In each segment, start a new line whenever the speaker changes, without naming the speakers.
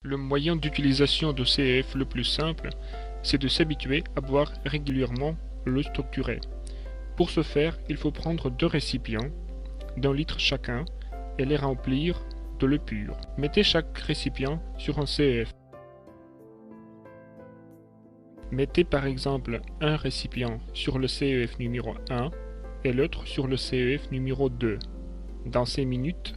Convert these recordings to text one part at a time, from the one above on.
Le moyen d'utilisation de CEF le plus simple, c'est de s'habituer à boire régulièrement l'eau structurée. Pour ce faire, il faut prendre deux récipients, d'1 litre chacun, et les remplir de l'eau pure. Mettez chaque récipient sur un CEF. Mettez par exemple un récipient sur le CEF numéro 1 et l'autre sur le CEF numéro 2. Dans 5 minutes,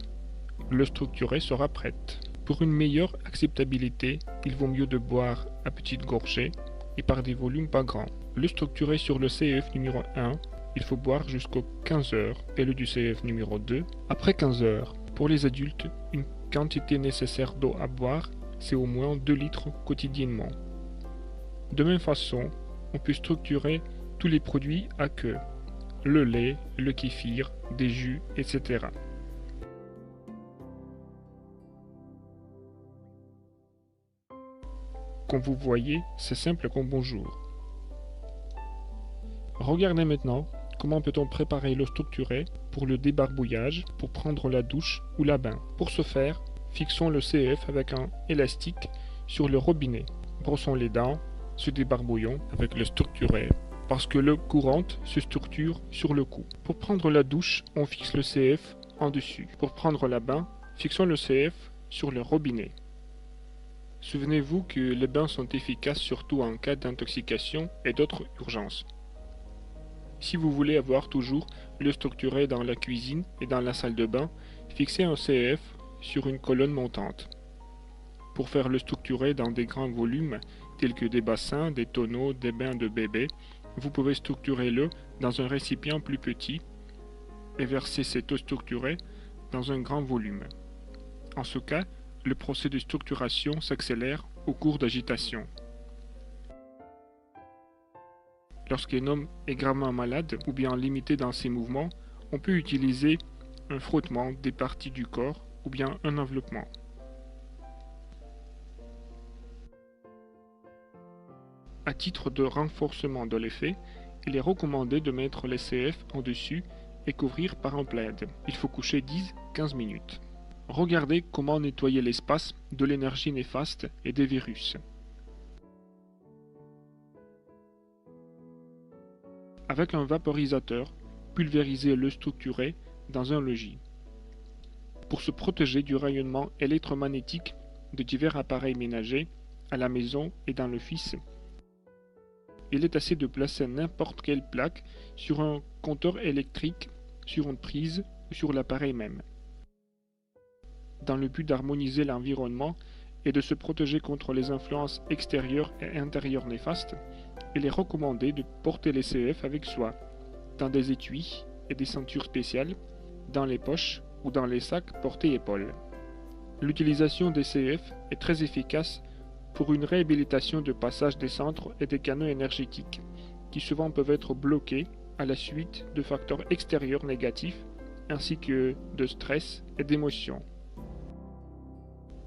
l'eau structurée sera prête. Pour une meilleure acceptabilité, il vaut mieux de boire à petites gorgées et par des volumes pas grands. Le structuré sur le CEF numéro 1, il faut boire jusqu'aux 15 heures et le du CEF numéro 2 après 15 heures. Pour les adultes, une quantité nécessaire d'eau à boire, c'est au moins 2 litres quotidiennement. De même façon, on peut structurer tous les produits à queue, le lait, le kéfir, des jus, etc. Comme vous voyez, c'est simple comme bonjour. Regardez maintenant comment peut-on préparer l'eau structurée pour le débarbouillage, pour prendre la douche ou la bain. Pour ce faire, fixons le CEF avec un élastique sur le robinet. Brossons les dents, se débarbouillons avec le structuré parce que l'eau courante se structure sur le cou. Pour prendre la douche, on fixe le CF en dessus. Pour prendre la bain, fixons le CF sur le robinet. Souvenez-vous que les bains sont efficaces surtout en cas d'intoxication et d'autres urgences. Si vous voulez avoir toujours l'eau structurée dans la cuisine et dans la salle de bain, fixez un CF sur une colonne montante. Pour faire le structuré dans des grands volumes, tels que des bassins, des tonneaux, des bains de bébé, vous pouvez structurer l'eau dans un récipient plus petit et verser cette eau structurée dans un grand volume. En ce cas, le procès de structuration s'accélère au cours d'agitation. Lorsqu'un homme est gravement malade ou bien limité dans ses mouvements, on peut utiliser un frottement des parties du corps ou bien un enveloppement. À titre de renforcement de l'effet, il est recommandé de mettre les CF en dessus et couvrir par un plaid. Il faut coucher 10-15 minutes. Regardez comment nettoyer l'espace de l'énergie néfaste et des virus. Avec un vaporisateur, pulvérisez l'eau structurée dans un logis. Pour se protéger du rayonnement électromagnétique de divers appareils ménagers, à la maison et dans l'office, il est assez de placer n'importe quelle plaque sur un compteur électrique, sur une prise ou sur l'appareil même. Dans le but d'harmoniser l'environnement et de se protéger contre les influences extérieures et intérieures néfastes, il est recommandé de porter les CF avec soi, dans des étuis et des ceintures spéciales, dans les poches ou dans les sacs portés-épaules. L'utilisation des CF est très efficace pour une réhabilitation de passage des centres et des canaux énergétiques, qui souvent peuvent être bloqués à la suite de facteurs extérieurs négatifs, ainsi que de stress et d'émotions.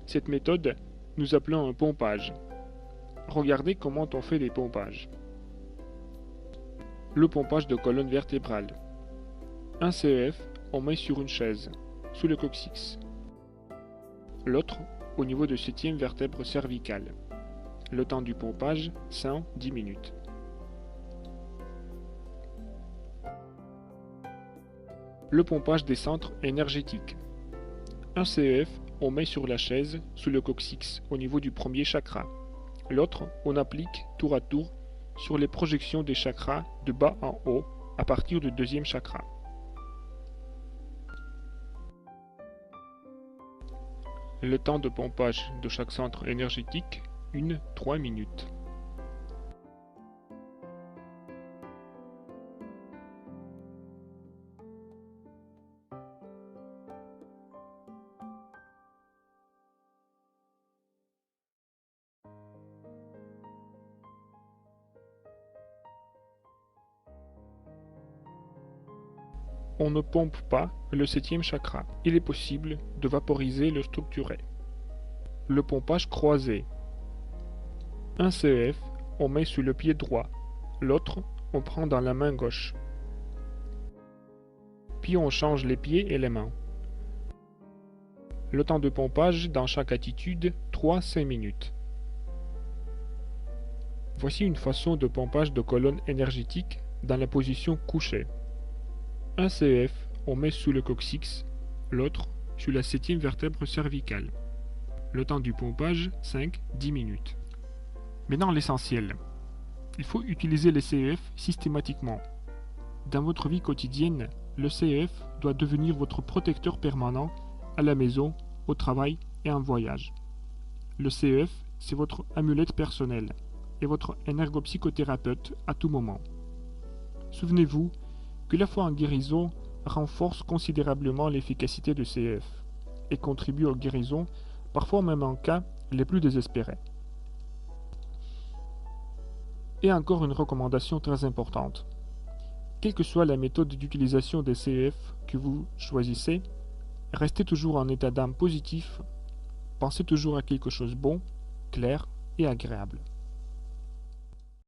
Cette méthode, nous appelons un pompage. Regardez comment on fait des pompages. Le pompage de colonne vertébrale. Un CEF, on met sur une chaise, sous le coccyx. L'autre, au niveau de 7e vertèbre cervicale. Le temps du pompage, 110 minutes. Le pompage des centres énergétiques. Un CEF, on met sur la chaise, sous le coccyx, au niveau du premier chakra. L'autre, on applique tour à tour sur les projections des chakras de bas en haut, à partir du 2e chakra. Le temps de pompage de chaque centre énergétique, 3 minutes. On ne pompe pas le 7e chakra. Il est possible de vaporiser le structuré. Le pompage croisé. Un CEF, on met sous le pied droit. L'autre, on prend dans la main gauche. Puis on change les pieds et les mains. Le temps de pompage dans chaque attitude, 3 3-5 minutes. Voici une façon de pompage de colonne énergétique dans la position couchée. Un CEF, on met sous le coccyx, l'autre sur la 7e vertèbre cervicale. Le temps du pompage, 5-10 minutes. Maintenant l'essentiel. Il faut utiliser les CEF systématiquement. Dans votre vie quotidienne, le CEF doit devenir votre protecteur permanent à la maison, au travail et en voyage. Le CEF, c'est votre amulette personnelle et votre énergopsychothérapeute à tout moment. Souvenez-vous que la foi en guérison renforce considérablement l'efficacité du CEF et contribue aux guérisons, parfois même en cas les plus désespérés. Et encore une recommandation très importante. Quelle que soit la méthode d'utilisation des CEF que vous choisissez, restez toujours en état d'âme positif, pensez toujours à quelque chose de bon, clair et agréable.